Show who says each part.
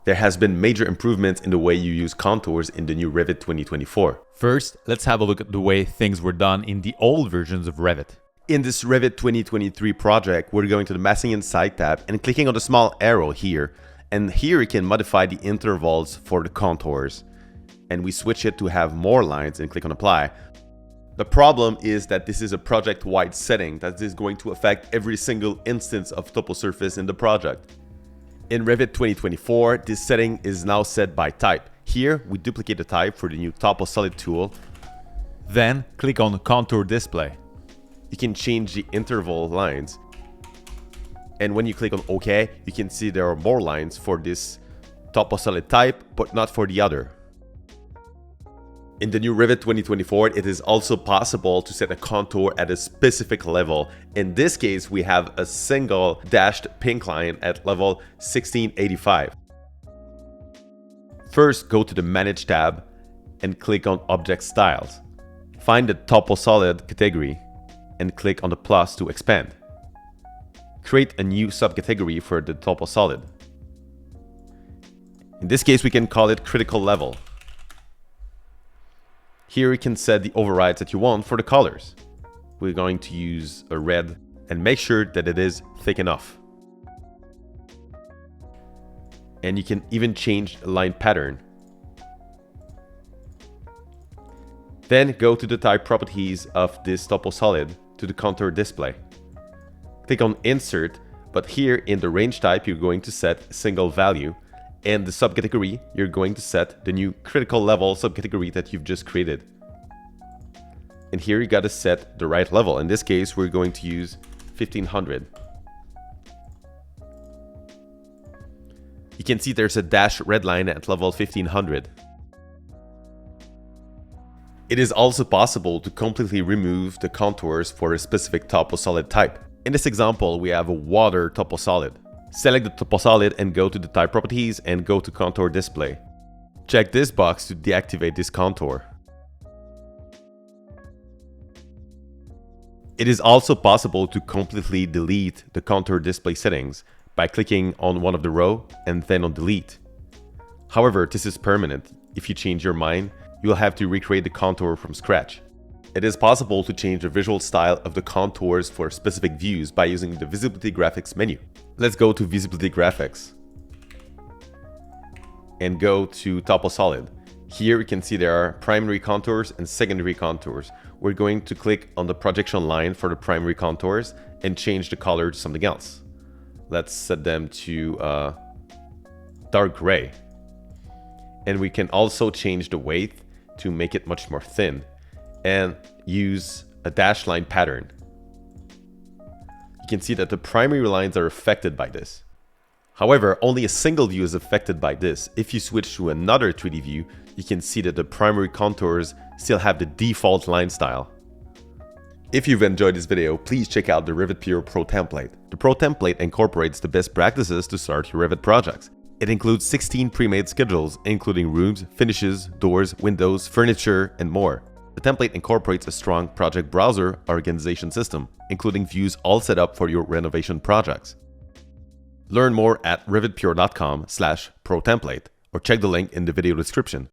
Speaker 1: There has been major improvements in the way you use contours in the new Revit 2024.
Speaker 2: First, let's have a look at the way things were done in the old versions of Revit.
Speaker 1: In this Revit 2023 project, we're going to the Massing Inside tab and clicking on the small arrow here. And here you can modify the intervals for the contours. And we switch it to have more lines and click on Apply. The problem is that this is a project-wide setting that is going to affect every single instance of topo surface in the project. In Revit 2024, this setting is now set by type. Here, we duplicate the type for the new Toposolid tool.
Speaker 2: Then, click on Contour Display.
Speaker 1: You can change the interval lines. And when you click on OK, you can see there are more lines for this Toposolid type, but not for the other. In the new Revit 2024, it is also possible to set a contour at a specific level. In this case, we have a single dashed pink line at level 1685. First, go to the Manage tab and click on Object Styles. Find the Toposolid category and click on the plus to expand. Create a new subcategory for the Toposolid. In this case, we can call it Critical Level. Here you can set the overrides that you want for the colors. We're going to use a red and make sure that it is thick enough. And you can even change the line pattern. Then go to the type properties of this Toposolid to the contour display. Click on Insert, but here in the range type you're going to set a single value. And the subcategory, you're going to set the new critical level subcategory that you've just created. And here you got to set the right level. In this case, we're going to use 1500. You can see there's a dashed red line at level 1500. It is also possible to completely remove the contours for a specific Toposolid type. In this example, we have a water Toposolid. Select the Toposolid and go to the type properties and go to contour display. Check this box to deactivate this contour. It is also possible to completely delete the contour display settings by clicking on one of the row and then on delete. However, this is permanent. If you change your mind, you will have to recreate the contour from scratch. It is possible to change the visual style of the contours for specific views by using the Visibility Graphics menu. Let's go to Visibility Graphics and go to Toposolid. Here you can see there are primary contours and secondary contours. We're going to click on the projection line for the primary contours and change the color to something else. Let's set them to dark gray. And we can also change the weight to make it much more thin and use a dashed line pattern. You can see that the primary lines are affected by this. However, only a single view is affected by this. If you switch to another 3D view, you can see that the primary contours still have the default line style. If you've enjoyed this video, please check out the Revit Pro template. The Pro template incorporates the best practices to start your Revit projects. It includes 16 pre-made schedules, including rooms, finishes, doors, windows, furniture, and more. The template incorporates a strong project browser organization system, including views all set up for your renovation projects. Learn more at revitpure.com/pro template or check the link in the video description.